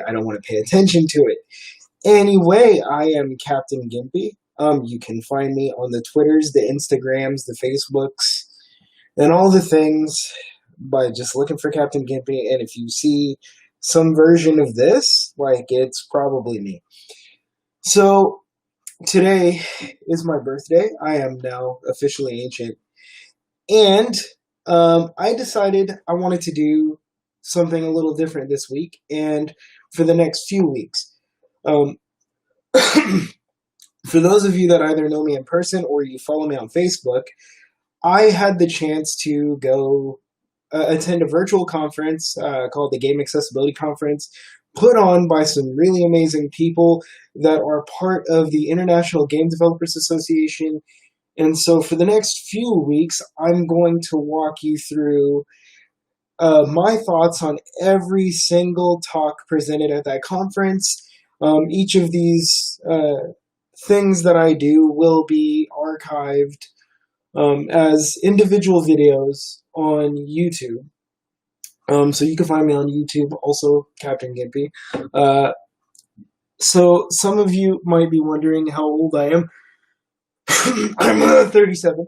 I don't want to pay attention to it. Anyway, I am Captain Gimpy. You can find me on the Twitters, the Instagrams, the Facebooks, and all the things by just looking for Captain Gimpy. And if you see some version of this, like, it's probably me. So today is my birthday. I am now officially ancient. And I decided I wanted to do something a little different this week and for the next few weeks. Um, for those of you that either know me in person or you follow me on Facebook, I had the chance to go attend a virtual conference called the Game Accessibility Conference, put on by some really amazing people that are part of the International Game Developers Association. And so for the next few weeks, I'm going to walk you through my thoughts on every single talk presented at that conference. Each of these things that I do will be archived as individual videos on YouTube. So you can find me on YouTube, also Captain Gimpy. So some of you might be wondering how old I am. I'm 37.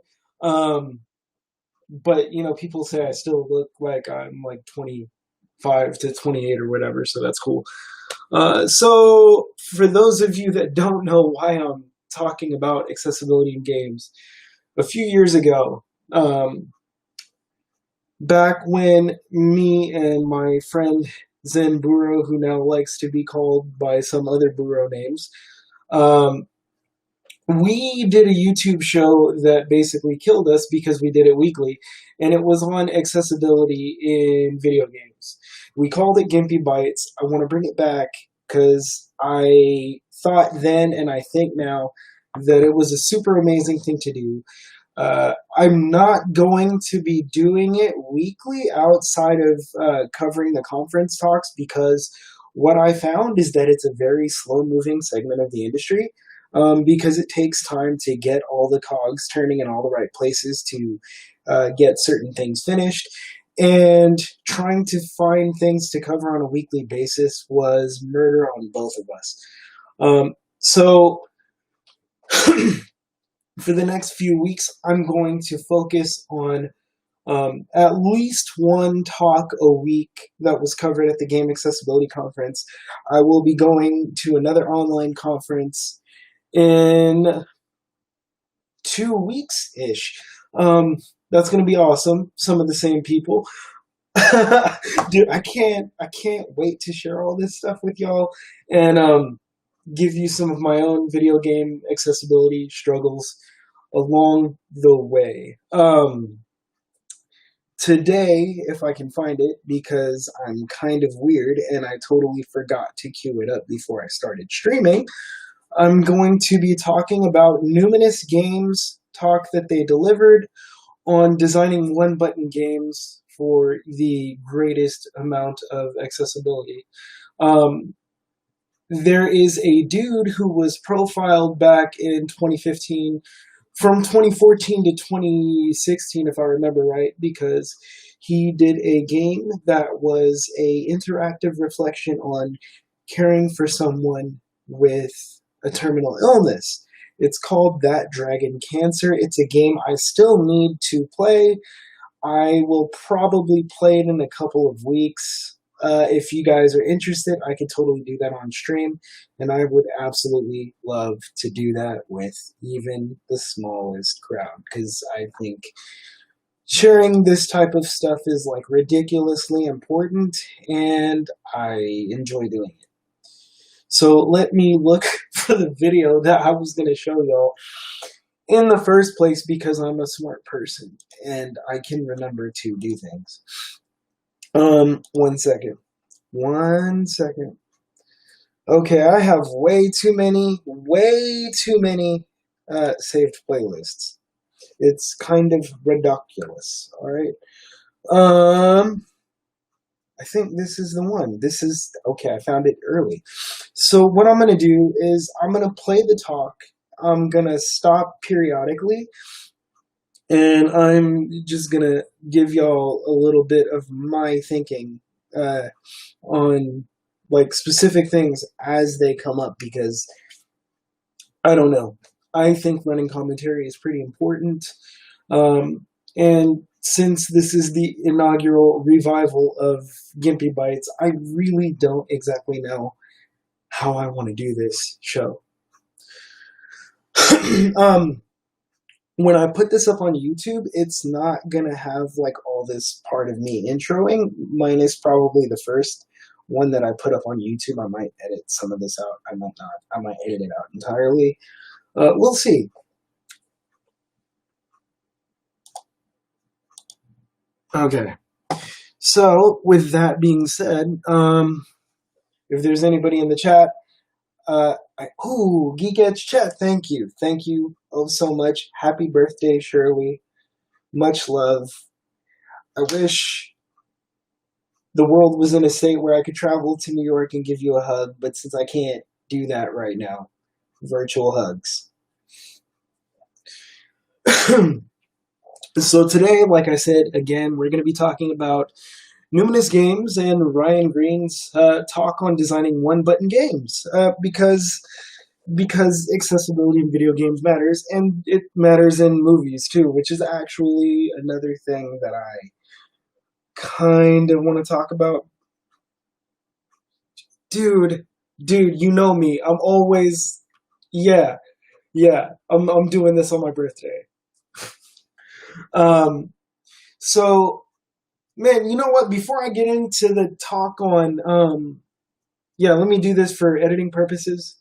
But, you know, people say I still look like I'm like 25 to 28 or whatever, so that's cool. So for those of you that don't know why I'm talking about accessibility in games, a few years ago, back when me and my friend Zen Buro, who now likes to be called by some other Buro names, we did a YouTube show that basically killed us because we did it weekly, and it was on accessibility in video games. We called it Gimpy Bites. I want to bring it back because I thought then and I think now that it was a super amazing thing to do. I'm not going to be doing it weekly outside of covering the conference talks because what I found is that it's a very slow-moving segment of the industry. Because it takes time to get all the cogs turning in all the right places to get certain things finished. And trying to find things to cover on a weekly basis was murder on both of us. So for the next few weeks, I'm going to focus on at least one talk a week that was covered at the Game Accessibility Conference. I will be going to another online conference in 2 weeks-ish. That's gonna be awesome. Some of the same people. Dude, I can't wait to share all this stuff with y'all and give you some of my own video game accessibility struggles along the way. Today, if I can find it, because I'm kind of weird and I totally forgot to queue it up before I started streaming, I'm going to be talking about Numinous Games' talk that they delivered on designing one-button games for the greatest amount of accessibility. There is a dude who was profiled back in 2015, from 2014 to 2016, if I remember right, because he did a game that was a interactive reflection on caring for someone with a terminal illness. It's called That Dragon Cancer. It's a game I still need to play. I will probably play it in a couple of weeks. If you guys are interested, I can totally do that on stream, and I would absolutely love to do that with even the smallest crowd, because I think sharing this type of stuff is like ridiculously important, and I enjoy doing it. So let me look for the video that I was going to show y'all in the first place because I'm a smart person and I can remember to do things. 1 second. 1 second. Okay, I have way too many saved playlists. It's kind of ridiculous, alright? I think this is the one. Okay, I found it early. So what I'm going to do is I'm going to play the talk. I'm going to stop periodically. And I'm just going to give y'all a little bit of my thinking on like specific things as they come up, because I don't know. I think running commentary is pretty important. And since this is the inaugural revival of Gimpy Bites, I really don't exactly know how I want to do this show. um, when I put this up on YouTube, it's not gonna have like all this part of me introing, minus probably the first one that I put up on YouTube. I might edit some of this out. I might not. I might edit it out entirely. We'll see. Okay. So, with that being said, if there's anybody in the chat, Geek Edge chat, thank you. Thank you oh so much. Happy birthday, Shirley. Much love. I wish the world was in a state where I could travel to New York and give you a hug, but since I can't do that right now, virtual hugs. So today, like I said, again, we're going to be talking about Numinous Games and Ryan Green's talk on designing one-button games, because accessibility in video games matters, and it matters in movies too, which is actually another thing that I kind of want to talk about. Dude, you know me. I'm always, yeah, I'm doing this on my birthday. So, man, you know what? Before I get into the talk on, let me do this for editing purposes.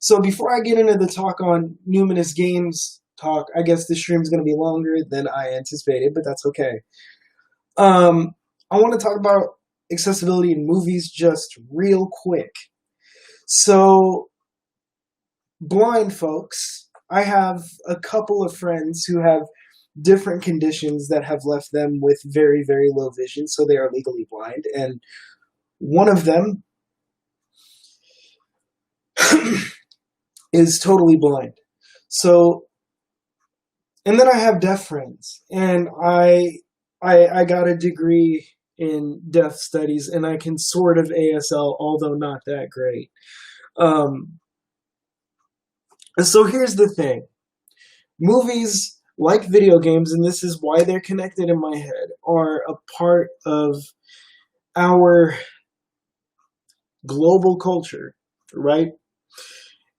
So before I get into the talk on Numinous Games talk, I guess the stream's going to be longer than I anticipated, but that's okay. I want to talk about accessibility in movies just real quick. So, blind folks, I have a couple of friends who have different conditions that have left them with very, very low vision, so they are legally blind, and one of them is totally blind. So, and then I have deaf friends, and I got a degree in deaf studies, and I can sort of ASL, although not that great. So here's the thing. Movies, like video games, and this is why they're connected in my head, are a part of our global culture, right?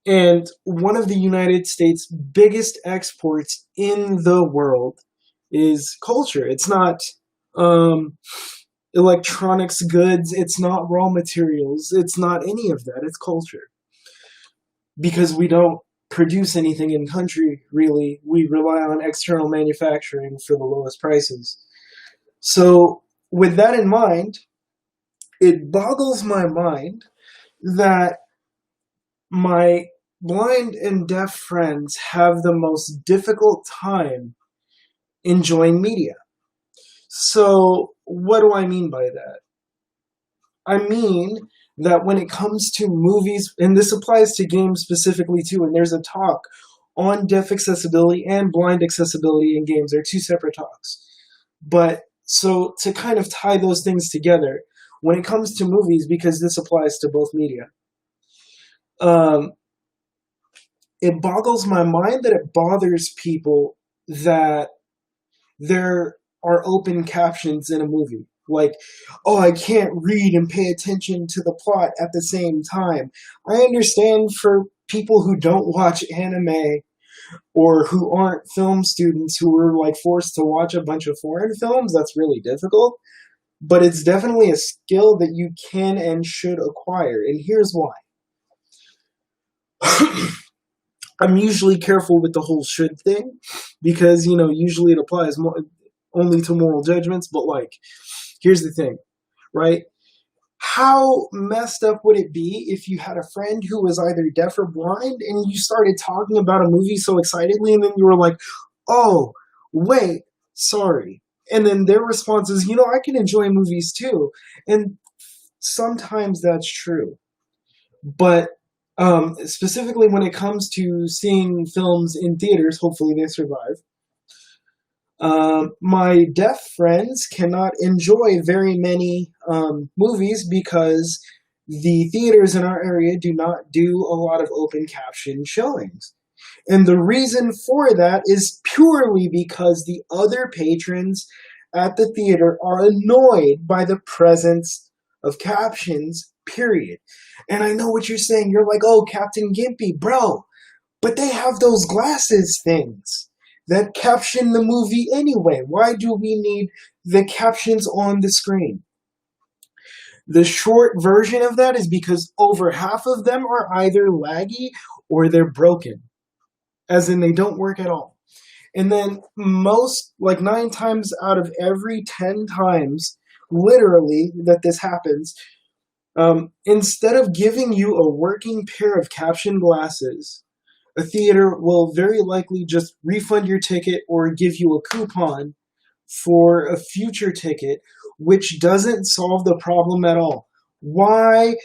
And one of the United States' biggest exports in the world is culture. It's not electronics goods. It's not raw materials. It's not any of that. It's culture. Because we don't produce anything in country, really. We rely on external manufacturing for the lowest prices. So, with that in mind, it boggles my mind that my blind and deaf friends have the most difficult time enjoying media. So, what do I mean by that? I mean that when it comes to movies, and this applies to games specifically too, and there's a talk on deaf accessibility and blind accessibility in games. They're two separate talks. But so to kind of tie those things together, when it comes to movies, because this applies to both media, it boggles my mind that it bothers people that there are open captions in a movie. Like, oh, I can't read and pay attention to the plot at the same time. I understand for people who don't watch anime or who aren't film students who are like forced to watch a bunch of foreign films, that's really difficult. But it's definitely a skill that you can and should acquire. And here's why. I'm usually careful with the whole should thing because, usually it applies only to moral judgments. But, here's the thing, right? How messed up would it be if you had a friend who was either deaf or blind and you started talking about a movie so excitedly and then you were like, oh, wait, sorry. And then their response is, I can enjoy movies too. And sometimes that's true. But specifically when it comes to seeing films in theaters, hopefully they survive. My deaf friends cannot enjoy very many movies because the theaters in our area do not do a lot of open caption showings. And the reason for that is purely because the other patrons at the theater are annoyed by the presence of captions, period. And I know what you're saying. You're like, oh, Captain Gimpy, bro. But they have those glasses things that caption the movie anyway. Why do we need the captions on the screen? The short version of that is because over half of them are either laggy or they're broken, as in they don't work at all. And then most, like 9 times out of every 10 times, literally, that this happens, instead of giving you a working pair of caption glasses, a theater will very likely just refund your ticket or give you a coupon for a future ticket, which doesn't solve the problem at all. Why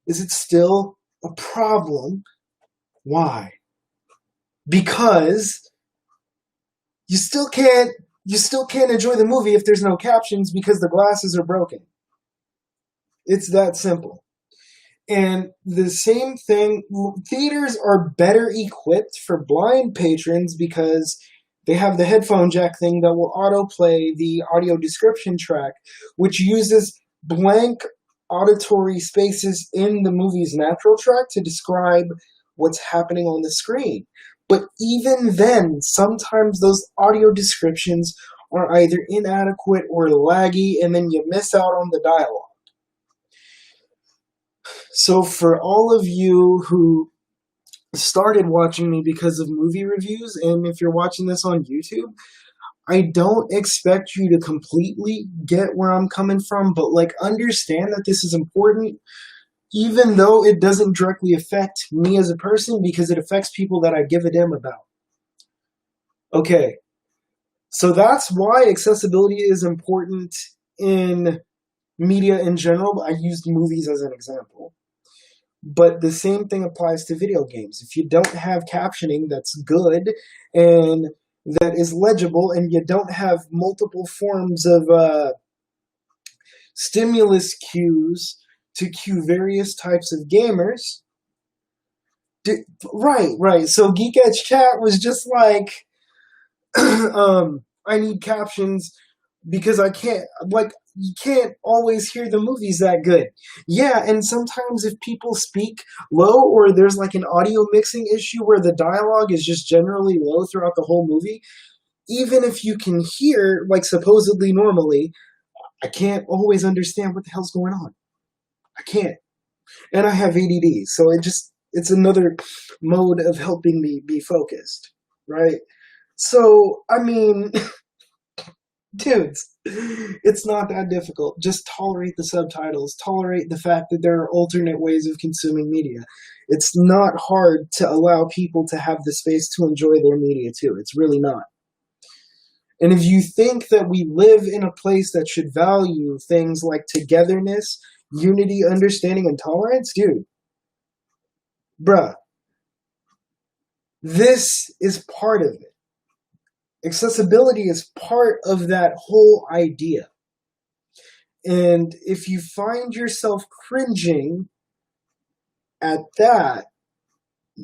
is it still a problem? Why? Because you still can't enjoy the movie if there's no captions because the glasses are broken. It's that simple. And the same thing, theaters are better equipped for blind patrons because they have the headphone jack thing that will autoplay the audio description track, which uses blank auditory spaces in the movie's natural track to describe what's happening on the screen. But even then, sometimes those audio descriptions are either inadequate or laggy, and then you miss out on the dialogue. So for all of you who started watching me because of movie reviews, and if you're watching this on YouTube, I don't expect you to completely get where I'm coming from, but like understand that this is important, even though it doesn't directly affect me as a person because it affects people that I give a damn about. Okay, so that's why accessibility is important in media in general. I used movies as an example. But the same thing applies to video games. If you don't have captioning that's good and that is legible, and you don't have multiple forms of stimulus cues to cue various types of gamers, right. So Geek Edge Chat was just like, I need captions because I can't, like, you can't always hear the movies that good. Yeah, and sometimes if people speak low or there's like an audio mixing issue where the dialogue is just generally low throughout the whole movie, even if you can hear, like, supposedly normally, I can't always understand what the hell's going on. I can't. And I have ADD, so it's another mode of helping me be focused, right? So, I mean, dudes, it's not that difficult. Just tolerate the subtitles. Tolerate the fact that there are alternate ways of consuming media. It's not hard to allow people to have the space to enjoy their media too. It's really not. And if you think that we live in a place that should value things like togetherness, unity, understanding, and tolerance, dude, bruh, this is part of it. Accessibility is part of that whole idea. And if you find yourself cringing at that,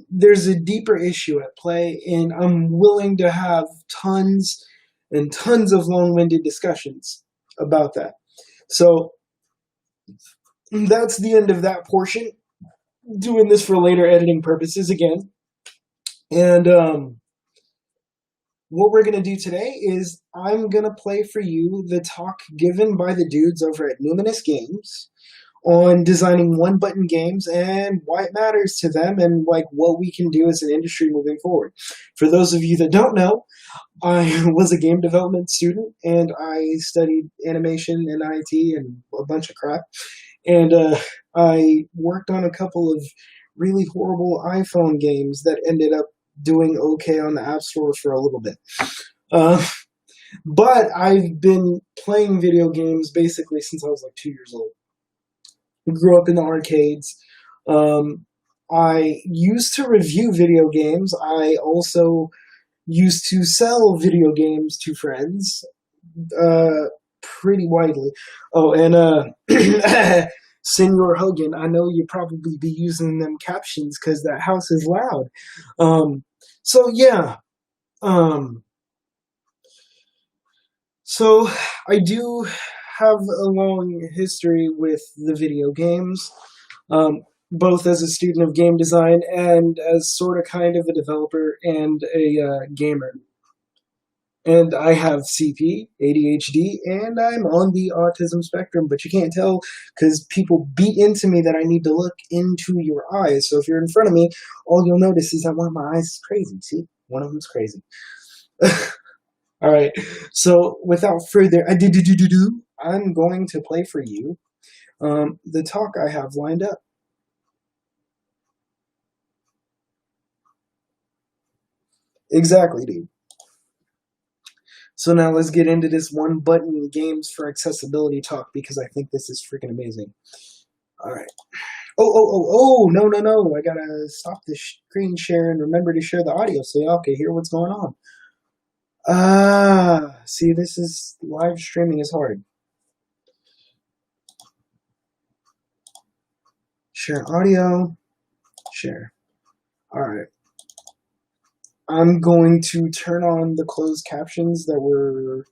there's a deeper issue at play, and I'm willing to have tons and tons of long-winded discussions about that. So that's the end of that portion. Doing this for later editing purposes again. And what we're going to do today is I'm going to play for you the talk given by the dudes over at Numinous Games on designing one-button games and why it matters to them and like what we can do as an industry moving forward. For those of you that don't know, I was a game development student and I studied animation and IT and a bunch of crap. And I worked on a couple of really horrible iPhone games that ended up doing okay on the App Store for a little bit. But I've been playing video games basically since I was like 2 years old. I grew up in the arcades. I used to review video games. I also used to sell video games to friends pretty widely. Oh, and Senor Hogan, I know you'll probably be using them captions because that house is loud. So yeah, um, so I do have a long history with the video games, both as a student of game design and as sort of kind of a developer and a gamer. And I have CP, ADHD, and I'm on the autism spectrum, but you can't tell because people beat into me that I need to look into your eyes. So if you're in front of me, all you'll notice is that one of my eyes is crazy. See? One of them's crazy. All right. So without further ado, I'm going to play for you the talk I have lined up. Exactly, dude. So now let's get into this one button games for accessibility talk because I think this is freaking amazing. All right. Oh, no. I gotta stop the screen share and remember to share the audio so y'all can hear what's going on. See, this is live streaming is hard. Share audio, share. All right. I'm going to turn on the closed captions that were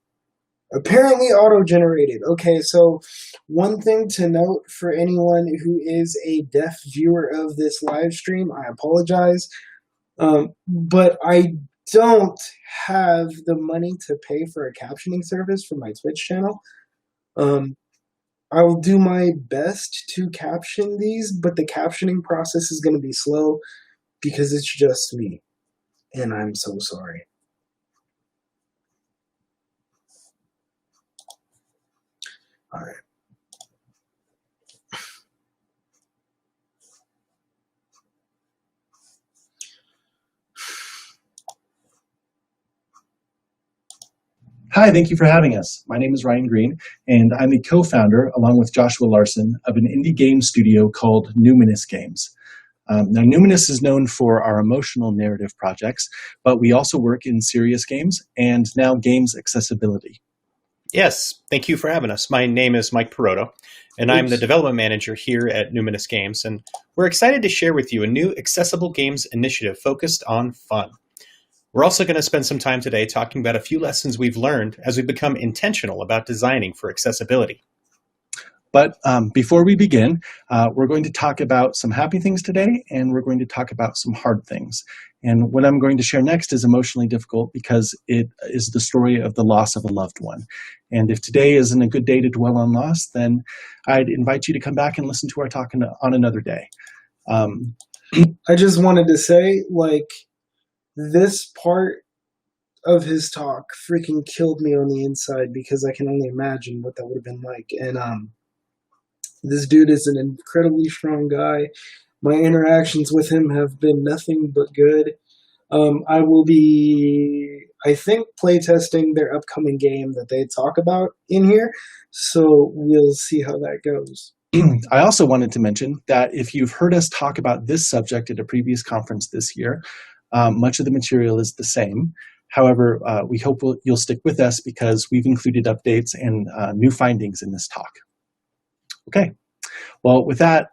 apparently auto-generated. Okay, so one thing to note for anyone who is a deaf viewer of this live stream, I apologize, but I don't have the money to pay for a captioning service for my Twitch channel. I will do my best to caption these, but the captioning process is going to be slow because it's just me. And I'm so sorry. All right. Hi, thank you for having us. My name is Ryan Green, and I'm the co-founder, along with Joshua Larson, of an indie game studio called Numinous Games. Now, Numinous is known for our emotional narrative projects, but we also work in serious games and now games accessibility. Yes, thank you for having us. My name is Mike Peroto, and I'm the development manager here at Numinous Games, and we're excited to share with you a new accessible games initiative focused on fun. We're also going to spend some time today talking about a few lessons we've learned as we become intentional about designing for accessibility. But before we begin, we're going to talk about some happy things today, and we're going to talk about some hard things. And what I'm going to share next is emotionally difficult because it is the story of the loss of a loved one. And if today isn't a good day to dwell on loss, then I'd invite you to come back and listen to our talk on another day. I just wanted to say, like, this part of his talk freaking killed me on the inside because I can only imagine what that would have been like. And this dude is an incredibly strong guy. My interactions with him have been nothing but good. I will be, I think, playtesting their upcoming game that they talk about in here. So we'll see how that goes. I also wanted to mention that if you've heard us talk about this subject at a previous conference this year, much of the material is the same. However, we hope you'll stick with us because we've included updates and new findings in this talk. Okay, well, with that,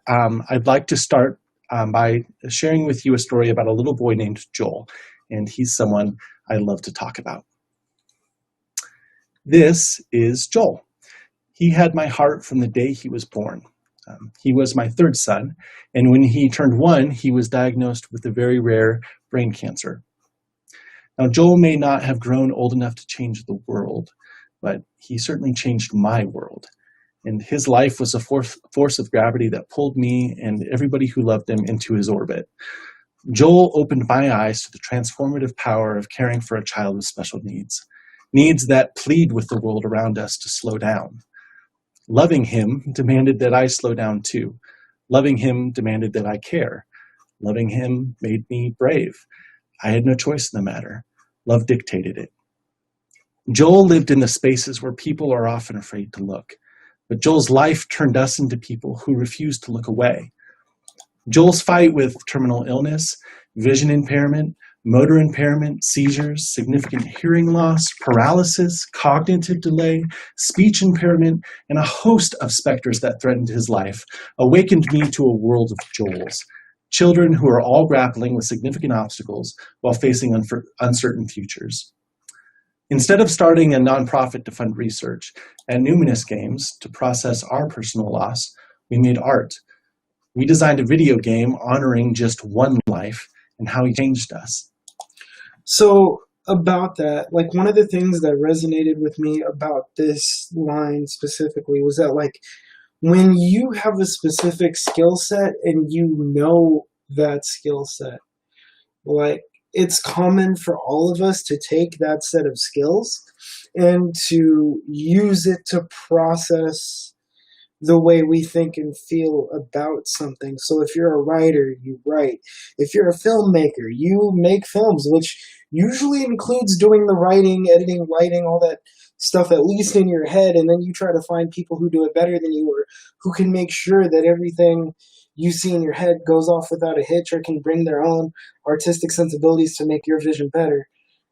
I'd like to start by sharing with you a story about a little boy named Joel, and he's someone I love to talk about. This is Joel. He had my heart from the day he was born. He was my third son, and when he turned 1, he was diagnosed with a very rare brain cancer. Now, Joel may not have grown old enough to change the world, but he certainly changed my world. And his life was a force of gravity that pulled me and everybody who loved him into his orbit. Joel opened my eyes to the transformative power of caring for a child with special needs, needs that plead with the world around us to slow down. Loving him demanded that I slow down too. Loving him demanded that I care. Loving him made me brave. I had no choice in the matter. Love dictated it. Joel lived in the spaces where people are often afraid to look. But Joel's life turned us into people who refused to look away. Joel's fight with terminal illness, vision impairment, motor impairment, seizures, significant hearing loss, paralysis, cognitive delay, speech impairment, and a host of specters that threatened his life awakened me to a world of Joels, children who are all grappling with significant obstacles while facing uncertain futures. Instead of starting a nonprofit to fund research at Numinous Games to process our personal loss, we made art. We designed a video game honoring just one life and how he changed us. So about that, like one of the things that resonated with me about this line specifically was that like when you have a specific skill set and you know that skill set, like it's common for all of us to take that set of skills and to use it to process the way we think and feel about something. So if you're a writer, you write. If you're a filmmaker, you make films, which usually includes doing the writing, editing, lighting, all that stuff at least in your head, and then you try to find people who do it better than you or who can make sure that everything you see in your head goes off without a hitch or can bring their own artistic sensibilities to make your vision better.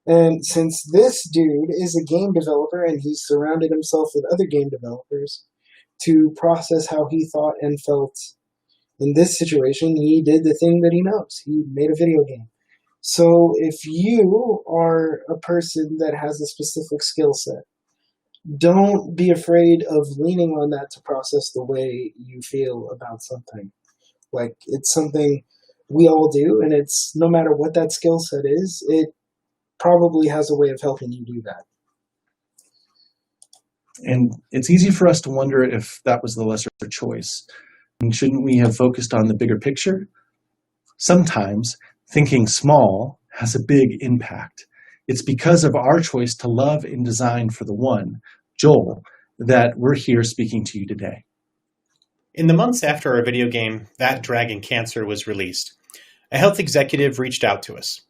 And since this dude is a game developer and he's surrounded himself with other game developers to process how he thought and felt in this situation, he did the thing that he knows. He made a video game. So if you are a person that has a specific skill set, don't be afraid of leaning on that to process the way you feel about something. Like, it's something we all do, and it's no matter what that skill set is, it probably has a way of helping you do that. And it's easy for us to wonder if that was the lesser choice. And shouldn't we have focused on the bigger picture? Sometimes thinking small has a big impact. It's because of our choice to love and design for the one, Joel, that we're here speaking to you today. In the months after our video game, That Dragon Cancer, was released, a health executive reached out to us.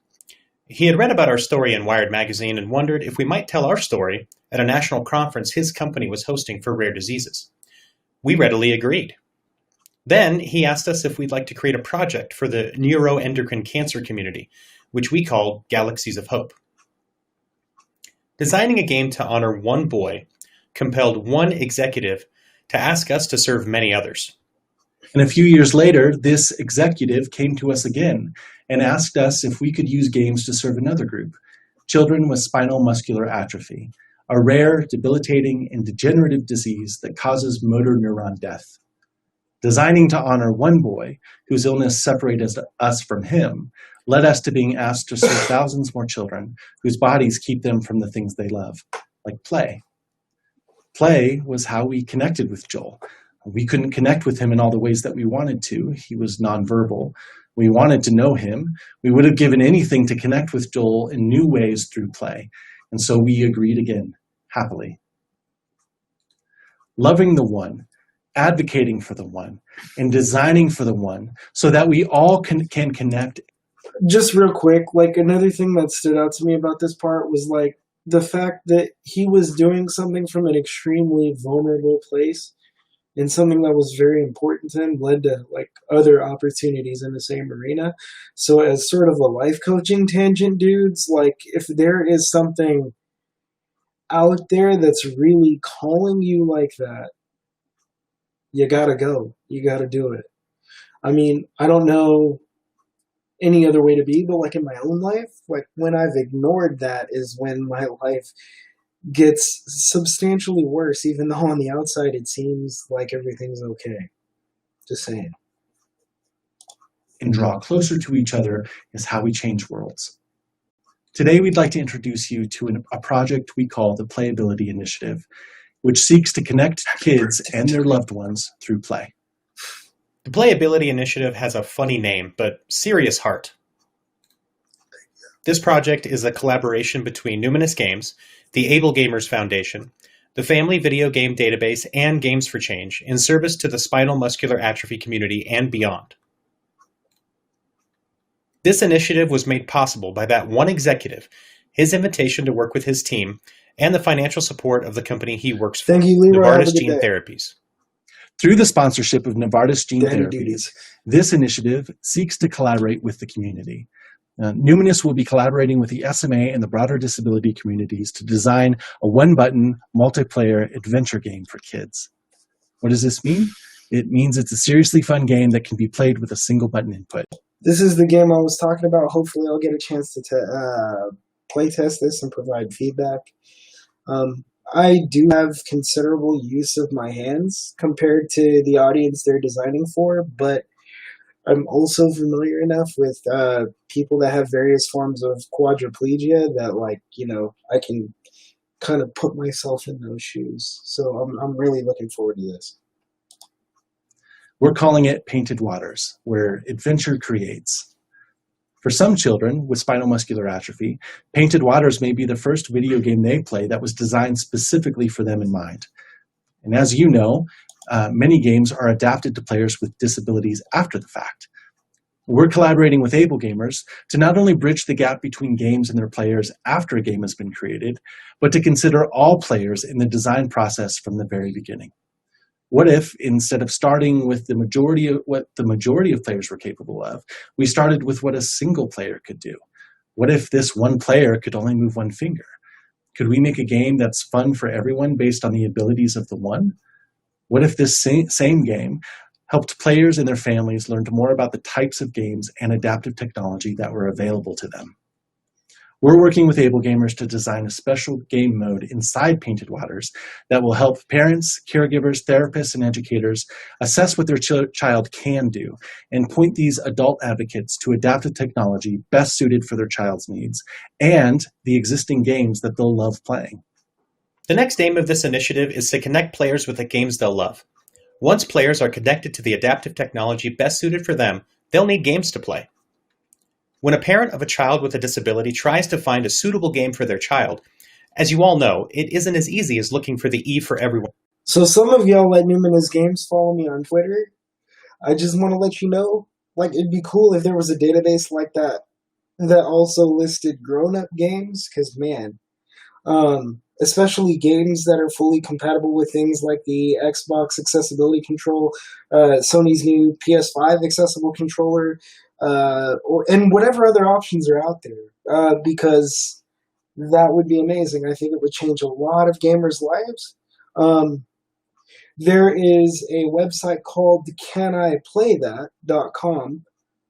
He had read about our story in Wired magazine and wondered if we might tell our story at a national conference his company was hosting for rare diseases. We readily agreed. Then he asked us if we'd like to create a project for the neuroendocrine cancer community, which we called Galaxies of Hope. Designing a game to honor one boy compelled one executive to ask us to serve many others. And a few years later, this executive came to us again and asked us if we could use games to serve another group, children with spinal muscular atrophy, a rare, debilitating, and degenerative disease that causes motor neuron death. Designing to honor one boy whose illness separated us from him led us to being asked to serve thousands more children whose bodies keep them from the things they love, like play. Play was how we connected with Joel. We couldn't connect with him in all the ways that we wanted to. He was nonverbal. We wanted to know him. We would have given anything to connect with Joel in new ways through play. And so we agreed again, happily. Loving the one, advocating for the one, and designing for the one so that we all can connect. Just real quick, like another thing that stood out to me about this part was like the fact that he was doing something from an extremely vulnerable place, and something that was very important to him led to like other opportunities in the same arena. So as sort of a life coaching tangent, dudes, like if there is something out there that's really calling you like that, you gotta go. You gotta do it. I mean, I don't know any other way to be, but like in my own life, like when I've ignored that is when my life gets substantially worse, even though on the outside it seems like everything's okay. Just saying. And draw closer to each other is how we change worlds. Today, we'd like to introduce you to a project we call the Playability Initiative, which seeks to connect kids and their loved ones through play. The Playability Initiative has a funny name, but serious heart. This project is a collaboration between Numinous Games, the Able Gamers Foundation, the Family Video Game Database, and Games for Change in service to the spinal muscular atrophy community and beyond. This initiative was made possible by that one executive, his invitation to work with his team, and the financial support of the company he works for, Thank you, Leroy. Have a Novartis good Gene day. Therapies. Through the sponsorship of Novartis Gene Daddy Therapies, duties. this initiative seeks to collaborate with the community. Numinous will be collaborating with the SMA and the broader disability communities to design a one-button multiplayer adventure game for kids. What does this mean? It means it's a seriously fun game that can be played with a single button input. This is the game I was talking about. Hopefully I'll get a chance to play test this and provide feedback. I do have considerable use of my hands compared to the audience they're designing for, but I'm also familiar enough with people that have various forms of quadriplegia that, like, I can kind of put myself in those shoes. So I'm really looking forward to this. We're calling it Painted Waters, where adventure creates. For some children with spinal muscular atrophy, Painted Waters may be the first video game they play that was designed specifically for them in mind. And as you know, many games are adapted to players with disabilities after the fact. We're collaborating with Able Gamers to not only bridge the gap between games and their players after a game has been created, but to consider all players in the design process from the very beginning. What if, instead of starting with what the majority of players were capable of, we started with what a single player could do? What if this one player could only move one finger? Could we make a game that's fun for everyone based on the abilities of the one? What if this same game helped players and their families learn more about the types of games and adaptive technology that were available to them? We're working with Able Gamers to design a special game mode inside Painted Waters that will help parents, caregivers, therapists, and educators assess what their child can do and point these adult advocates to adaptive technology best suited for their child's needs and the existing games that they'll love playing. The next aim of this initiative is to connect players with the games they'll love. Once players are connected to the adaptive technology best suited for them, they'll need games to play. When a parent of a child with a disability tries to find a suitable game for their child, as you all know, it isn't as easy as looking for the E for everyone. So some of y'all at Numinous Games follow me on Twitter. I just want to let you know, it'd be cool if there was a database like that also listed grown-up games, because, man, especially games that are fully compatible with things like the Xbox accessibility control, Sony's new PS5 accessible controller, and whatever other options are out there, because that would be amazing. I think it would change a lot of gamers' lives. There is a website called caniplaythat.com.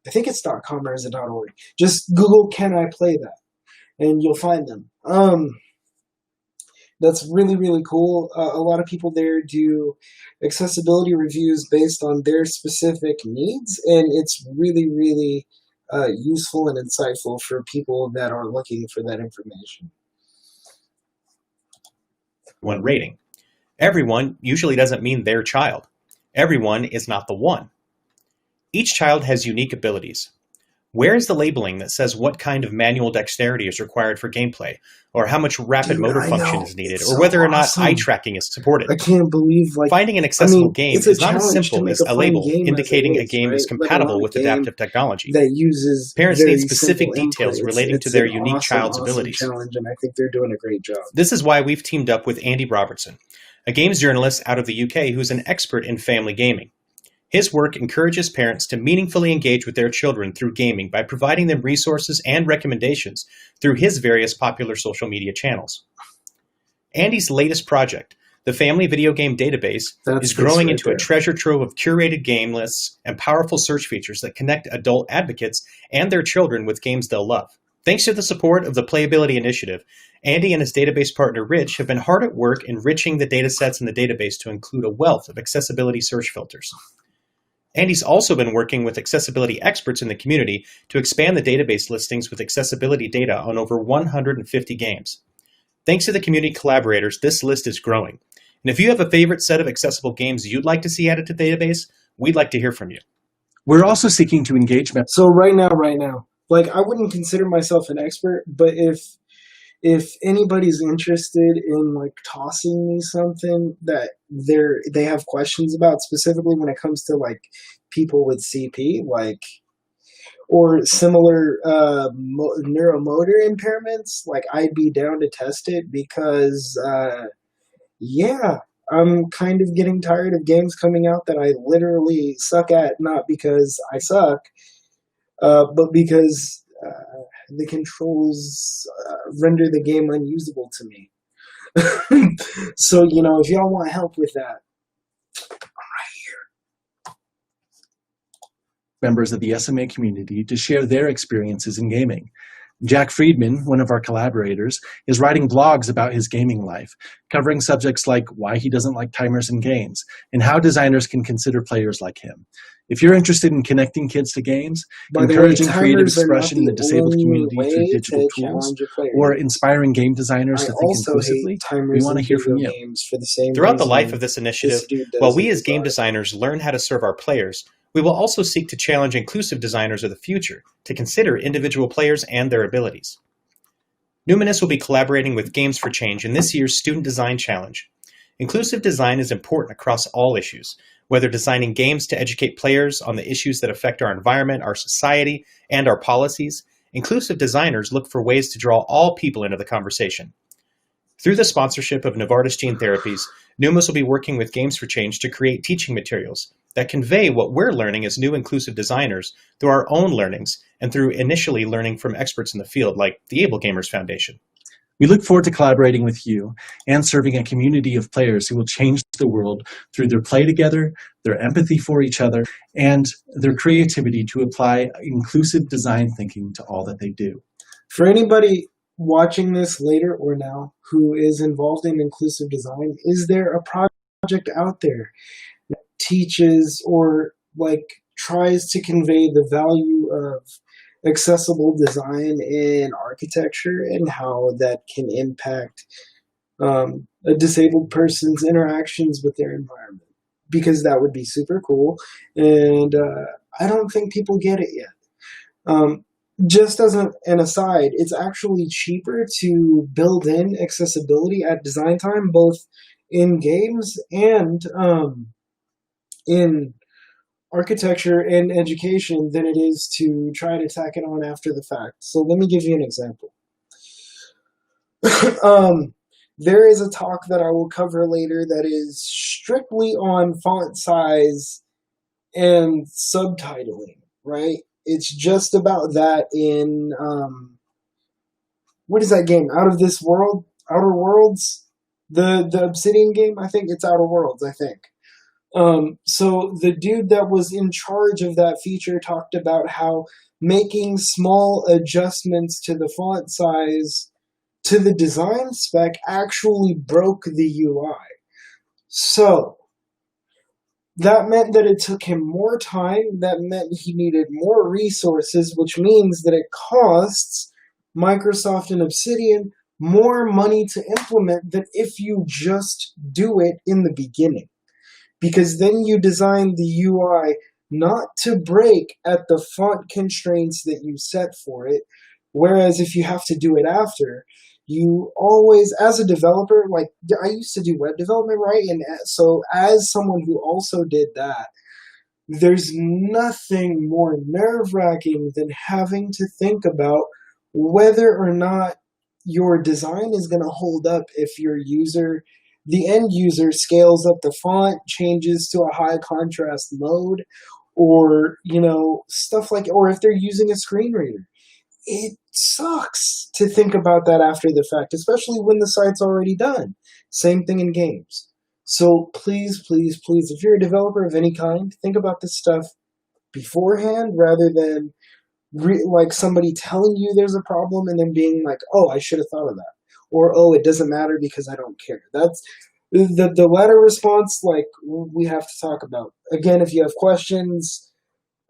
I think it's .com or is it .org. Just Google "Can I Play That" and you'll find them. That's really, really cool. A lot of people there do accessibility reviews based on their specific needs, and it's really, really useful and insightful for people that are looking for that information. One rating. Everyone usually doesn't mean their child. Everyone is not the one. Each child has unique abilities. Where is the labeling that says what kind of manual dexterity is required for gameplay, or how much rapid motor function is needed, or whether or not eye tracking is supported? I can't believe, finding an accessible game is not as simple as a label indicating a game is compatible with adaptive technology. That uses parents need specific details relating to their unique child's abilities. Challenge, and I think they're doing a great job. This is why we've teamed up with Andy Robertson, a games journalist out of the UK who's an expert in family gaming. His work encourages parents to meaningfully engage with their children through gaming by providing them resources and recommendations through his various popular social media channels. Andy's latest project, the Family Video Game Database, is growing into a treasure trove of curated game lists and powerful search features that connect adult advocates and their children with games they'll love. Thanks to the support of the Playability Initiative, Andy and his database partner Rich have been hard at work enriching the datasets in the database to include a wealth of accessibility search filters. Andy's also been working with accessibility experts in the community to expand the database listings with accessibility data on over 150 games. Thanks to the community collaborators, this list is growing. And if you have a favorite set of accessible games you'd like to see added to the database, we'd like to hear from you. We're also seeking to engage. So right now, I wouldn't consider myself an expert, but if anybody's interested in tossing me something that they have questions about, specifically when it comes to people with CP, or similar neuromotor impairments, I'd be down to test it because I'm kind of getting tired of games coming out that I literally suck at, not because I suck, but because the controls render the game unusable to me. So, if y'all want help with that, members of the SMA community to share their experiences in gaming. Jack Friedman, one of our collaborators, is writing blogs about his gaming life, covering subjects like why he doesn't like timers in games and how designers can consider players like him. If you're interested in connecting kids to games, encouraging creative expression in the disabled community through digital tools, or inspiring game designers to think inclusively, we want to hear from you. Throughout the life of this initiative, while we as game designers learn how to serve our players, we will also seek to challenge inclusive designers of the future to consider individual players and their abilities. Numinous will be collaborating with Games for Change in this year's Student Design Challenge. Inclusive design is important across all issues, whether designing games to educate players on the issues that affect our environment, our society, and our policies. Inclusive designers look for ways to draw all people into the conversation. Through the sponsorship of Novartis Gene Therapies, Numinous will be working with Games for Change to create teaching materials that convey what we're learning as new inclusive designers through our own learnings and through initially learning from experts in the field like the Able Gamers Foundation. We look forward to collaborating with you and serving a community of players who will change the world through their play together, their empathy for each other, and their creativity to apply inclusive design thinking to all that they do. For anybody watching this later or now who is involved in inclusive design, is there a project out there that teaches or tries to convey the value of accessible design in architecture and how that can impact a disabled person's interactions with their environment? Because that would be super cool, and I don't think people get it yet. Just as an aside, it's actually cheaper to build in accessibility at design time, both in games and in architecture and education, than it is to try to tack it on after the fact. So let me give you an example. There is a talk that I will cover later that is strictly on font size and subtitling, right? It's just about that in, what is that game? Outer Worlds? The Obsidian game? I think it's Outer Worlds, I think. So the dude that was in charge of that feature talked about how making small adjustments to the font size to the design spec actually broke the UI. So that meant that it took him more time. That meant he needed more resources, which means that it costs Microsoft and Obsidian more money to implement than if you just do it in the beginning. Because then you design the UI not to break at the font constraints that you set for it, whereas if you have to do it after, you always, as a developer, I used to do web development, right? And so as someone who also did that, there's nothing more nerve-wracking than having to think about whether or not your design is going to hold up if the end user scales up the font, changes to a high contrast mode, or, stuff or if they're using a screen reader. It sucks to think about that after the fact, especially when the site's already done. Same thing in games. So please, please, please, if you're a developer of any kind, think about this stuff beforehand rather than somebody telling you there's a problem and then being like, oh, I should have thought of that. Or, oh, it doesn't matter because I don't care. That's the latter response, we have to talk about. Again, if you have questions,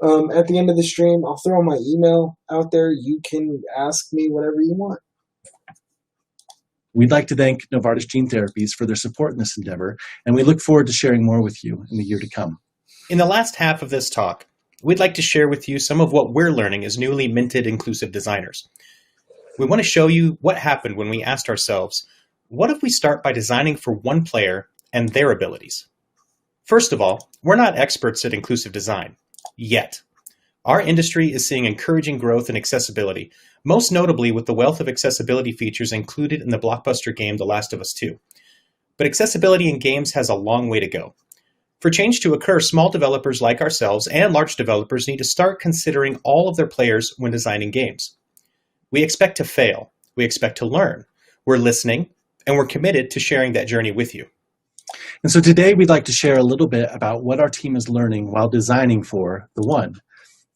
at the end of the stream, I'll throw my email out there. You can ask me whatever you want. We'd like to thank Novartis Gene Therapies for their support in this endeavor, and we look forward to sharing more with you in the year to come. In the last half of this talk, we'd like to share with you some of what we're learning as newly minted inclusive designers. We want to show you what happened when we asked ourselves, what if we start by designing for one player and their abilities? First of all, we're not experts at inclusive design. Yet. Our industry is seeing encouraging growth in accessibility, most notably with the wealth of accessibility features included in the blockbuster game The Last of Us 2. But accessibility in games has a long way to go. For change to occur, small developers like ourselves and large developers need to start considering all of their players when designing games. We expect to fail. We expect to learn. We're listening, and we're committed to sharing that journey with you. And so today we'd like to share a little bit about what our team is learning while designing for The One.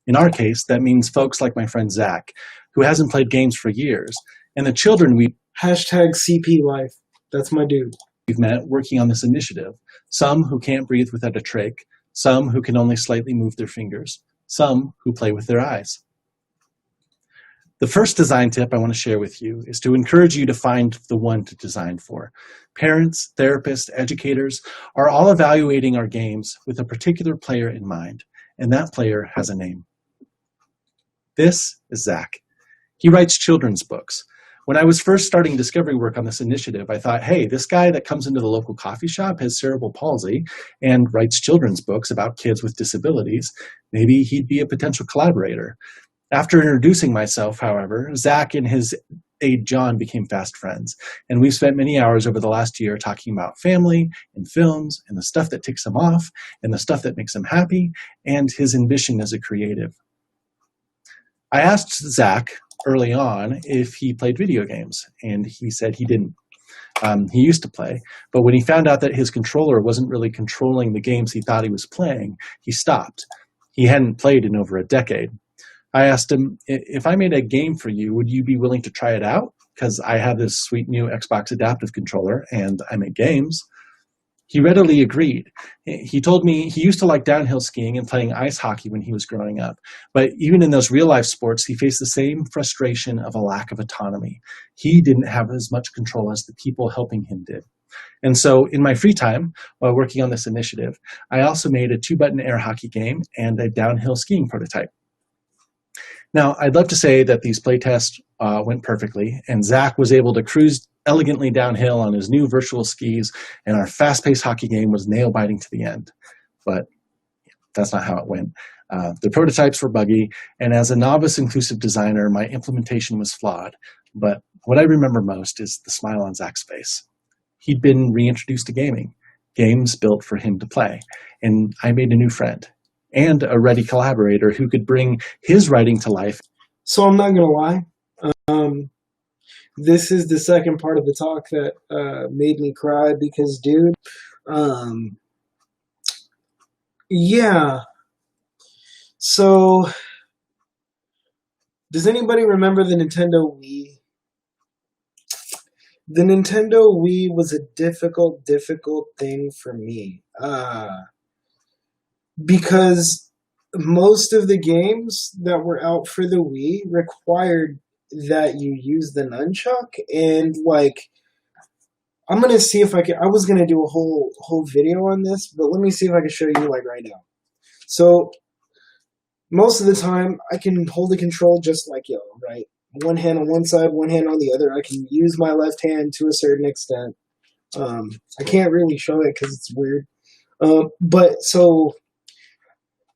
In our case, that means folks like my friend Zach, who hasn't played games for years, and the children Hashtag CP life. That's my dude. we've met working on this initiative. Some who can't breathe without a trach, some who can only slightly move their fingers, some who play with their eyes. The first design tip I want to share with you is to encourage you to find the one to design for. Parents, therapists, educators are all evaluating our games with a particular player in mind, and that player has a name. This is Zach. He writes children's books. When I was first starting discovery work on this initiative, I thought, hey, this guy that comes into the local coffee shop has cerebral palsy and writes children's books about kids with disabilities. Maybe he'd be a potential collaborator. After introducing myself, however, Zach and his aide John became fast friends, and we've spent many hours over the last year talking about family and films and the stuff that ticks him off and the stuff that makes him happy and his ambition as a creative. I asked Zach early on if he played video games, and he said he didn't. He used to play, but when he found out that his controller wasn't really controlling the games he thought he was playing, he stopped. He hadn't played in over a decade. I asked him, if I made a game for you, would you be willing to try it out? Because I have this sweet new Xbox Adaptive Controller, and I make games. He readily agreed. He told me he used to like downhill skiing and playing ice hockey when he was growing up. But even in those real-life sports, he faced the same frustration of a lack of autonomy. He didn't have as much control as the people helping him did. And so in my free time, while working on this initiative, I also made a 2-button air hockey game and a downhill skiing prototype. Now, I'd love to say that these playtests went perfectly, and Zach was able to cruise elegantly downhill on his new virtual skis, and our fast-paced hockey game was nail-biting to the end. But that's not how it went. The prototypes were buggy, and as a novice inclusive designer, my implementation was flawed. But what I remember most is the smile on Zach's face. He'd been reintroduced to gaming, games built for him to play, and I made a new friend and a ready collaborator who could bring his writing to life. So I'm not gonna lie. This is the second part of the talk that made me cry because, dude, yeah. So, does anybody remember the Nintendo Wii? The Nintendo Wii was a difficult thing for me. Because most of the games that were out for the Wii required that you use the nunchuck, and like, I'm gonna see if I can. I was gonna do a whole video on this, but let me see if I can show you like right now. So most of the time, I can hold the control just like y'all, right? One hand on one side, one hand on the other. I can use my left hand to a certain extent. I can't really show it because it's weird. But so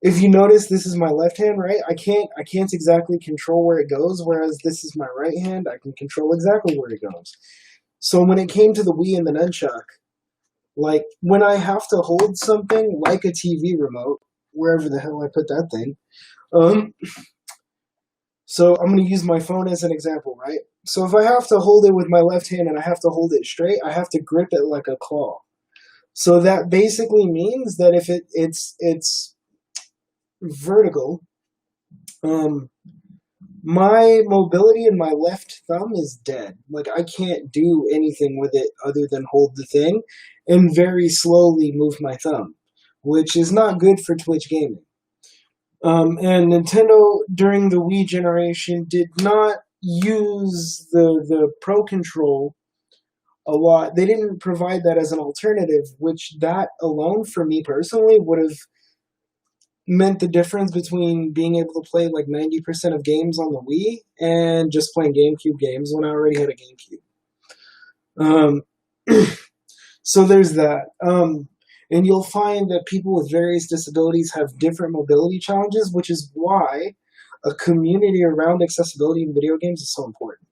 if you notice, this is my left hand, right? I can't exactly control where it goes, whereas this is my right hand. I can control exactly where it goes. So when it came to the Wii and the nunchuck, like when I have to hold something like a TV remote, wherever the hell I put that thing, so I'm going to use my phone as an example, right? So if I have to hold it with my left hand and I have to hold it straight, I have to grip it like a claw. So that basically means that if it's vertical, my mobility in my left thumb is dead. Like, I can't do anything with it other than hold the thing and very slowly move my thumb, which is not good for Twitch gaming. And Nintendo, during the Wii generation, did not use the Pro Control a lot. They didn't provide that as an alternative, which that alone, for me personally, would have meant the difference between being able to play like 90% of games on the Wii and just playing GameCube games when I already had a GameCube. So there's that. And you'll find that people with various disabilities have different mobility challenges, which is why a community around accessibility in video games is so important.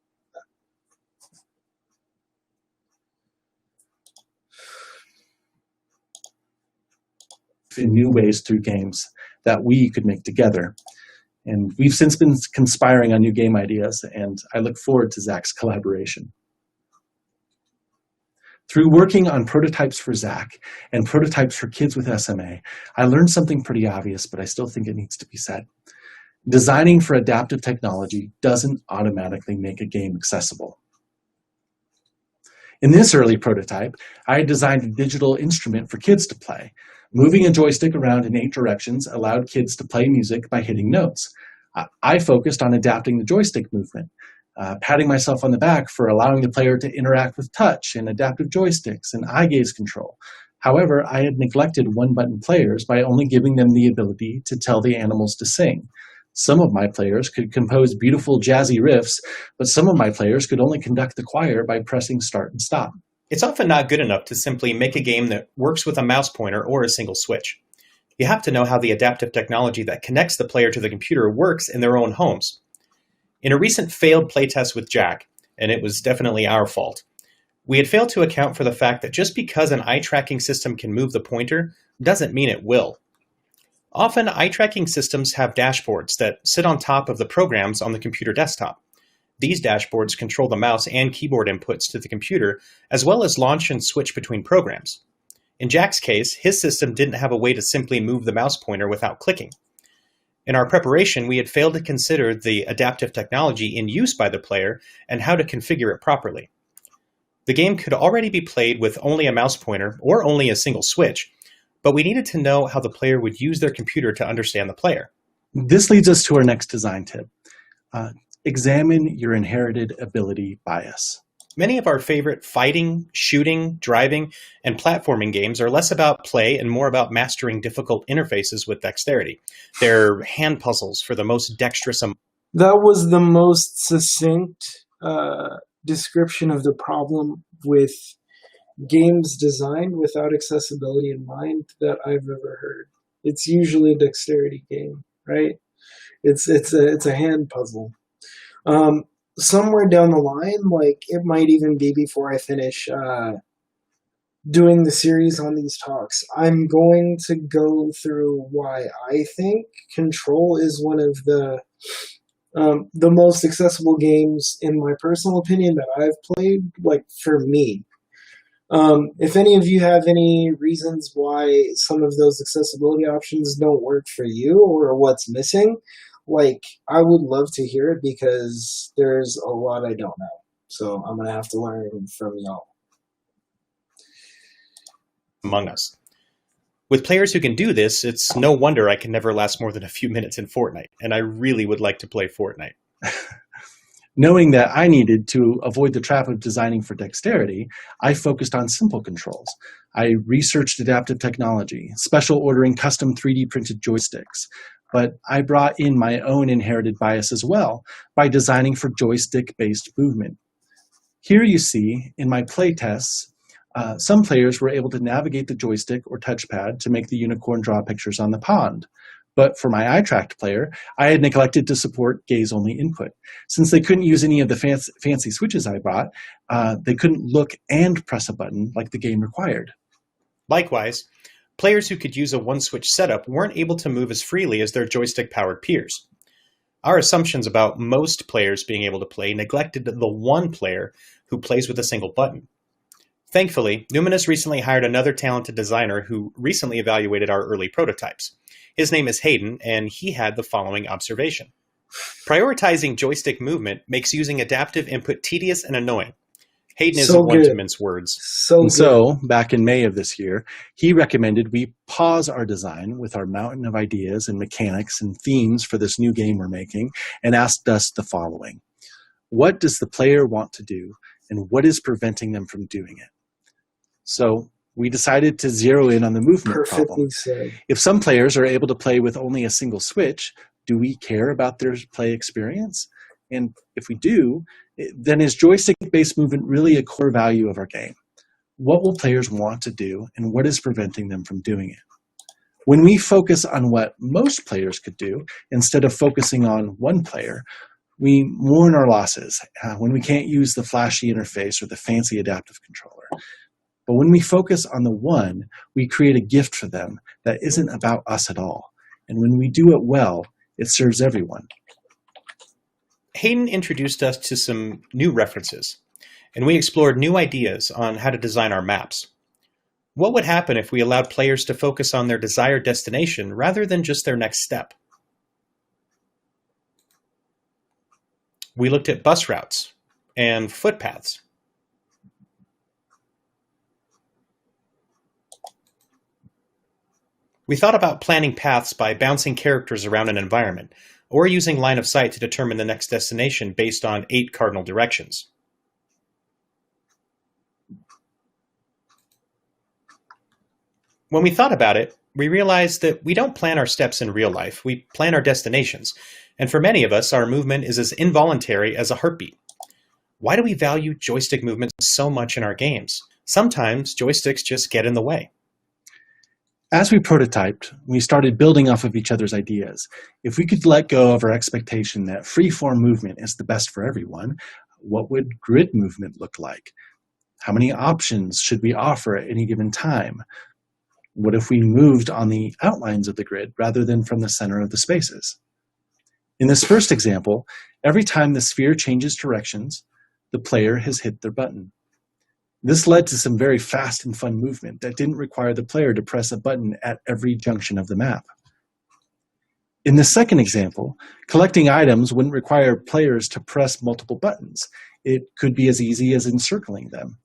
In new ways through games that we could make together. And we've since been conspiring on new game ideas, and I look forward to Zach's collaboration. Through working on prototypes for Zach and prototypes for kids with SMA, I learned something pretty obvious, but I still think it needs to be said. Designing for adaptive technology doesn't automatically make a game accessible. In this early prototype, I designed a digital instrument for kids to play. Moving a joystick around in 8 directions allowed kids to play music by hitting notes. I focused on adapting the joystick movement, patting myself on the back for allowing the player to interact with touch and adaptive joysticks and eye gaze control. However, I had neglected one-button players by only giving them the ability to tell the animals to sing. Some of my players could compose beautiful jazzy riffs, but some of my players could only conduct the choir by pressing start and stop. It's often not good enough to simply make a game that works with a mouse pointer or a single switch. You have to know how the adaptive technology that connects the player to the computer works in their own homes. In a recent failed playtest with Jack, and it was definitely our fault, we had failed to account for the fact that just because an eye-tracking system can move the pointer doesn't mean it will. Often, eye-tracking systems have dashboards that sit on top of the programs on the computer desktop. These dashboards control the mouse and keyboard inputs to the computer, as well as launch and switch between programs. In Jack's case, his system didn't have a way to simply move the mouse pointer without clicking. In our preparation, we had failed to consider the adaptive technology in use by the player and how to configure it properly. The game could already be played with only a mouse pointer or only a single switch, but we needed to know how the player would use their computer to understand the player. This leads us to our next design tip. Examine your inherited ability bias. Many of our favorite fighting, shooting, driving, and platforming games are less about play and more about mastering difficult interfaces with dexterity. They're hand puzzles for the most dexterous. That was the most succinct description of the problem with games designed without accessibility in mind that I've ever heard. It's usually a dexterity game, right? It's a hand puzzle. Somewhere down the line, like it might even be before I finish doing the series on these talks, I'm going to go through why I think Control is one of the most accessible games, in my personal opinion, that I've played, like, for me. If any of you have any reasons why some of those accessibility options don't work for you or what's missing, like, I would love to hear it because there's a lot I don't know. So I'm going to have to learn from y'all. Among us. With players who can do this, it's no wonder I can never last more than a few minutes in Fortnite, and I really would like to play Fortnite. Knowing that I needed to avoid the trap of designing for dexterity, I focused on simple controls. I researched adaptive technology, special ordering custom 3D printed joysticks, but I brought in my own inherited bias as well by designing for joystick-based movement. Here you see, in my playtests, some players were able to navigate the joystick or touchpad to make the unicorn draw pictures on the pond. But for my eye-tracked player, I had neglected to support gaze-only input. Since they couldn't use any of the fancy switches I bought, they couldn't look and press a button like the game required. Likewise, players who could use a one-switch setup weren't able to move as freely as their joystick-powered peers. Our assumptions about most players being able to play neglected the one player who plays with a single button. Thankfully, Numinous recently hired another talented designer who recently evaluated our early prototypes. His name is Hayden, and he had the following observation. Prioritizing joystick movement makes using adaptive input tedious and annoying. Hayden isn't one to mince words. So, back in May of this year, he recommended we pause our design with our mountain of ideas and mechanics and themes for this new game we're making and asked us the following. What does the player want to do, and what is preventing them from doing it? So we decided to zero in on the movement problem. Said. If some players are able to play with only a single switch, do we care about their play experience? And if we do, then is joystick-based movement really a core value of our game? What will players want to do, and what is preventing them from doing it? When we focus on what most players could do, instead of focusing on one player, we mourn our losses when we can't use the flashy interface or the fancy adaptive controller. But when we focus on the one, we create a gift for them that isn't about us at all. And when we do it well, It serves everyone. Hayden introduced us to some new references, and we explored new ideas on how to design our maps. What would happen if we allowed players to focus on their desired destination rather than just their next step? We looked at bus routes and footpaths. We thought about planning paths by bouncing characters around an environment, or using line of sight to determine the next destination based on 8 cardinal directions. When we thought about it, we realized that we don't plan our steps in real life, we plan our destinations, and for many of us, our movement is as involuntary as a heartbeat. Why do we value joystick movement so much in our games? Sometimes joysticks just get in the way. As we prototyped, we started building off of each other's ideas. If we could let go of our expectation that free-form movement is the best for everyone, what would grid movement look like? How many options should we offer at any given time? What if we moved on the outlines of the grid rather than from the center of the spaces? In this first example, every time the sphere changes directions, the player has hit their button. This led to some very fast and fun movement that didn't require the player to press a button at every junction of the map. In the second example, collecting items wouldn't require players to press multiple buttons. It could be as easy as encircling them.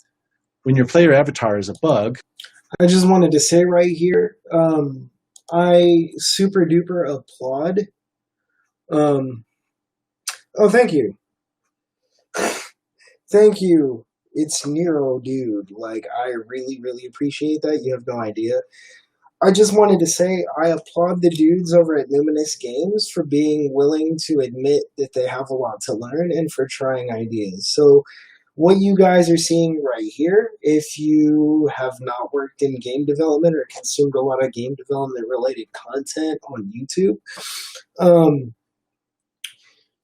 When your player avatar is a bug, I just wanted to say right here, I super duper applaud. Oh, thank you. Thank you. It's Nero, dude. Like, I really, really appreciate that. You have no idea. I just wanted to say I applaud the dudes over at Numinous Games for being willing to admit that they have a lot to learn and for trying ideas. So what you guys are seeing right here, if you have not worked in game development or consumed a lot of game development related content on YouTube,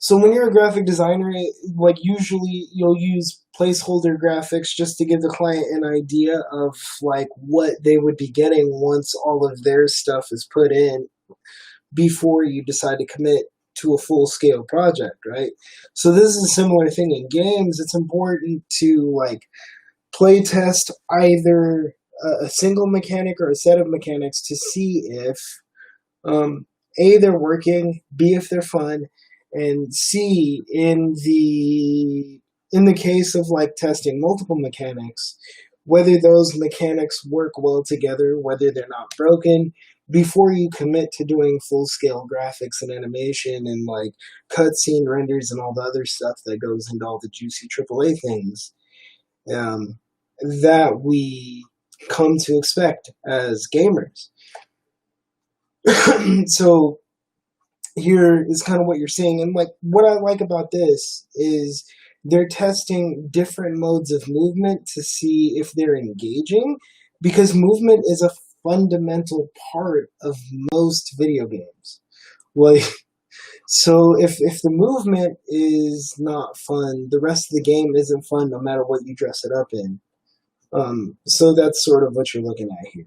so when you're a graphic designer, like usually you'll use placeholder graphics just to give the client an idea of like what they would be getting once all of their stuff is put in before you decide to commit to a full-scale project, right? So this is a similar thing in games. It's important to like play test either a single mechanic or a set of mechanics to see if A, they're working, B, if they're fun, and C, in the case of like testing multiple mechanics, whether those mechanics work well together, whether they're not broken, before you commit to doing full-scale graphics and animation and like cutscene renders and all the other stuff that goes into all the juicy AAA things that we come to expect as gamers. So here is kind of what you're seeing. And like what I like about this is they're testing different modes of movement to see if they're engaging, because movement is a fundamental part of most video games. Like, so if the movement is not fun, the rest of the game isn't fun no matter what you dress it up in. So that's sort of what you're looking at here.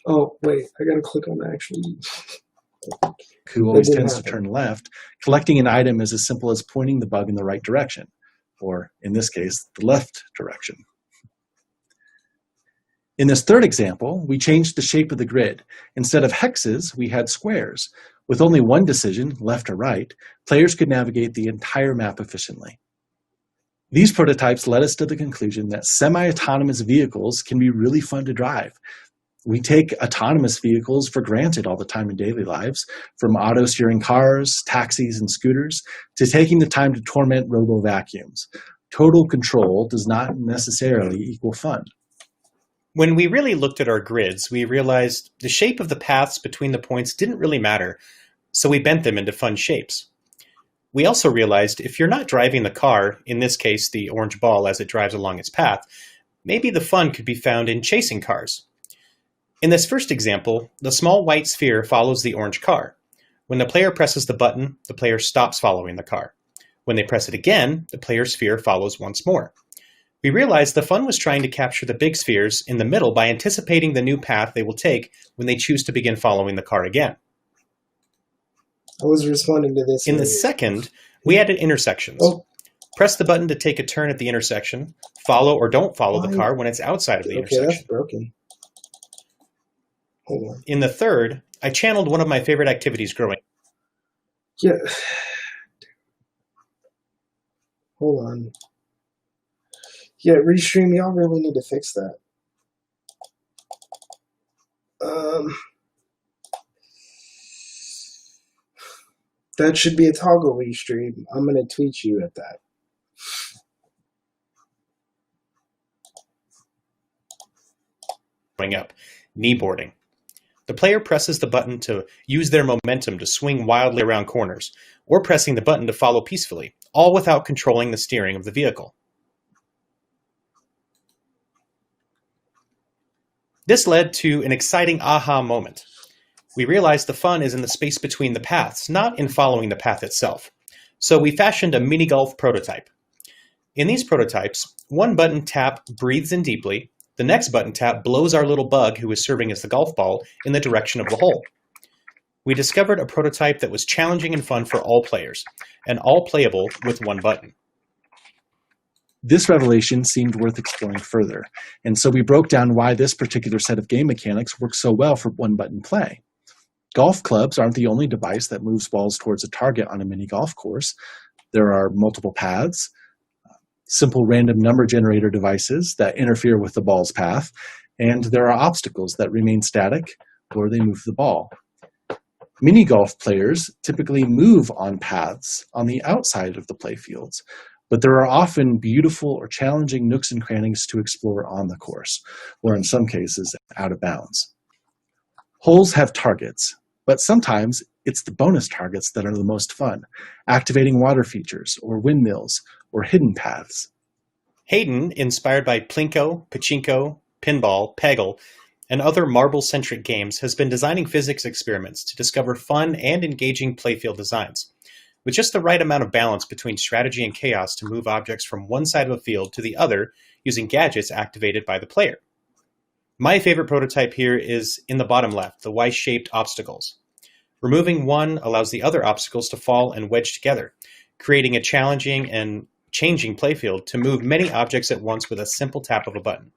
Oh, wait, I gotta click on actually. who always tends to turn left, collecting an item is as simple as pointing the bug in the right direction, or in this case, the left direction. In this third example, we changed the shape of the grid. Instead of hexes, we had squares. With only one decision, left or right, players could navigate the entire map efficiently. These prototypes led us to the conclusion that semi-autonomous vehicles can be really fun to drive. We take autonomous vehicles for granted all the time in daily lives, from auto-steering cars, taxis, and scooters, to taking the time to torment robo-vacuums. Total control does not necessarily equal fun. When we really looked at our grids, we realized the shape of the paths between the points didn't really matter, so we bent them into fun shapes. We also realized if you're not driving the car, in this case the orange ball as it drives along its path, maybe the fun could be found in chasing cars. In this first example, the small white sphere follows the orange car. When the player presses the button, the player stops following the car. When they press it again, the player's sphere follows once more. We realized the fun was trying to capture the big spheres in the middle by anticipating the new path they will take when they choose to begin following the car again. I was responding to this. In the earlier. second, we added intersections. Oh, Press the button to take a turn at the intersection, follow or don't follow the Why? car when it's outside of the okay, intersection. that's broken. Hold on. In the third, I channeled one of my favorite activities growing. Yeah. Hold on. Yeah, Restream, y'all really need to fix that. That should be a toggle Restream. I'm gonna tweet you at that. Up, kneeboarding. The player presses the button to use their momentum to swing wildly around corners, or pressing the button to follow peacefully, all without controlling the steering of the vehicle. This led to an exciting aha moment. We realized the fun is in the space between the paths, not in following the path itself. So we fashioned a mini golf prototype. In these prototypes, one button tap breathes in deeply, the next button tap blows our little bug who is serving as the golf ball in the direction of the hole. We discovered a prototype that was challenging and fun for all players, and all playable with one button. This revelation seemed worth exploring further, and so we broke down why this particular set of game mechanics works so well for one-button play. Golf clubs aren't the only device that moves balls towards a target on a mini golf course. There are multiple paths, simple random number generator devices that interfere with the ball's path, and there are obstacles that remain static or they move the ball. Mini golf players typically move on paths on the outside of the playfields, but there are often beautiful or challenging nooks and crannies to explore on the course, or in some cases, out of bounds. Holes have targets, but sometimes it's the bonus targets that are the most fun, activating water features, or windmills, or hidden paths. Hayden, inspired by Plinko, Pachinko, Pinball, Peggle, and other marble-centric games, has been designing physics experiments to discover fun and engaging playfield designs, with just the right amount of balance between strategy and chaos to move objects from one side of a field to the other using gadgets activated by the player. My favorite prototype here is in the bottom left, the Y-shaped obstacles. Removing one allows the other obstacles to fall and wedge together, creating a challenging and changing playfield to move many objects at once with a simple tap of a button.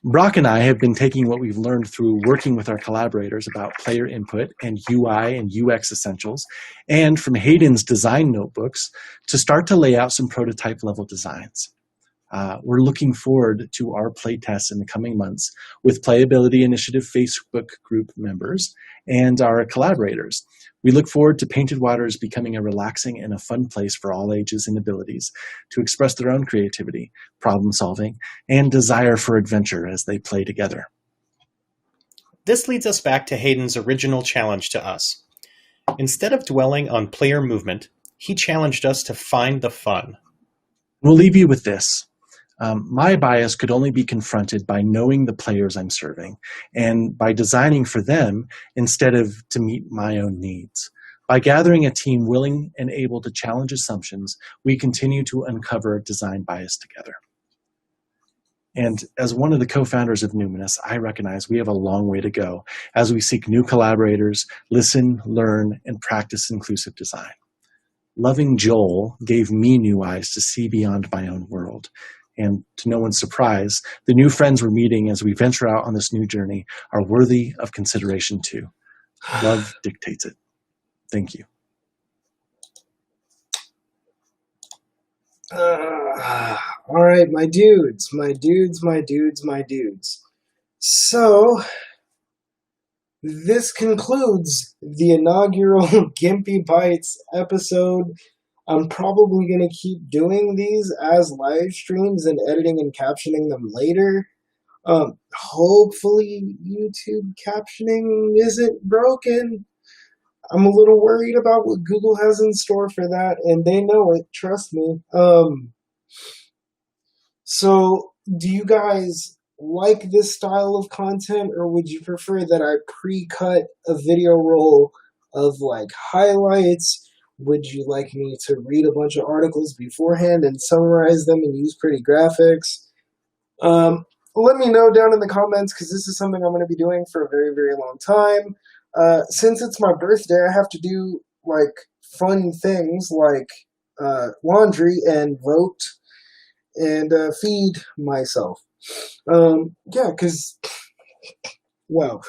Brock and I have been taking what we've learned through working with our collaborators about player input and UI and UX essentials, and from Hayden's design notebooks to start to lay out some prototype level designs. We're looking forward to our playtests in the coming months with Playability Initiative Facebook group members and our collaborators. We look forward to Painted Waters becoming a relaxing and a fun place for all ages and abilities to express their own creativity, problem solving, and desire for adventure as they play together. This leads us back to Hayden's original challenge to us. Instead of dwelling on player movement, he challenged us to find the fun. We'll leave you with this. My bias could only be confronted by knowing the players I'm serving and by designing for them instead of to meet my own needs. By gathering a team willing and able to challenge assumptions, we continue to uncover design bias together. And as one of the co-founders of Numinous, I recognize we have a long way to go as we seek new collaborators, listen, learn, and practice inclusive design. Loving Joel gave me new eyes to see beyond my own world. And to no one's surprise, the new friends we're meeting as we venture out on this new journey are worthy of consideration too. Love dictates it. Thank you. All right, my dudes. So, this concludes the inaugural Gimpy Bites episode. I'm probably going to keep doing these as live streams and editing and captioning them later. Hopefully YouTube captioning isn't broken. I'm a little worried about what Google has in store for that, and they know it, trust me. So, do you guys like this style of content, or would you prefer that I pre-cut a video roll of like highlights, Would you like me to read a bunch of articles beforehand and summarize them and use pretty graphics? Let me know down in the comments, because this is something I'm going to be doing for a very, very long time. Since it's my birthday, I have to do like fun things like laundry and vote and feed myself. Yeah, because, wow.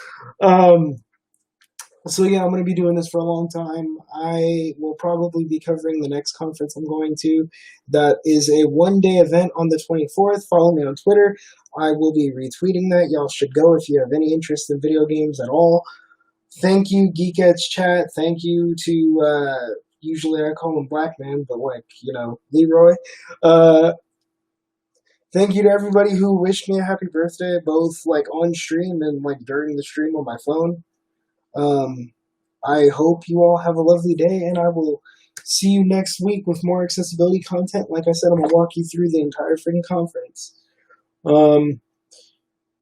So yeah, I'm going to be doing this for a long time. I will probably be covering the next conference I'm going to. That is a one-day event on the 24th. Follow me on Twitter. I will be retweeting that. Y'all should go if you have any interest in video games at all. Thank you, Geek Edge Chat. Thank you to, usually I call him Black Man, but like, Leroy. Thank you to everybody who wished me a happy birthday, both like on stream and like during the stream on my phone. I hope you all have a lovely day, and I will see you next week with more accessibility content. Like I said, I'm going to walk you through the entire freaking conference.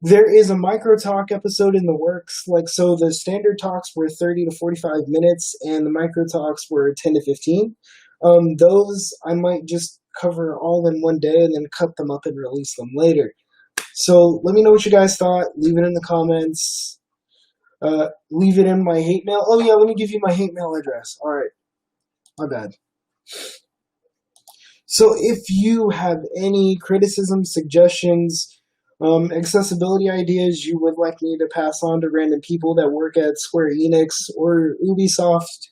There is a micro talk episode in the works. So the standard talks were 30 to 45 minutes, and the micro talks were 10 to 15. Those I might just cover all in one day and then cut them up and release them later. So let me know what you guys thought. Leave it in the comments. Leave it in my hate mail. Oh yeah, let me give you my hate mail address. Alright. My bad. So if you have any criticisms, suggestions, accessibility ideas you would like me to pass on to random people that work at Square Enix or Ubisoft,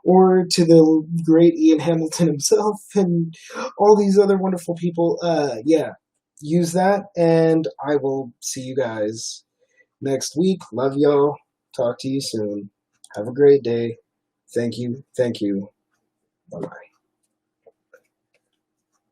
or to the great Ian Hamilton himself and all these other wonderful people, yeah, use that, and I will see you guys next week. Love y'all. Talk to you soon. Have a great day. Thank you. Thank you. Bye-bye.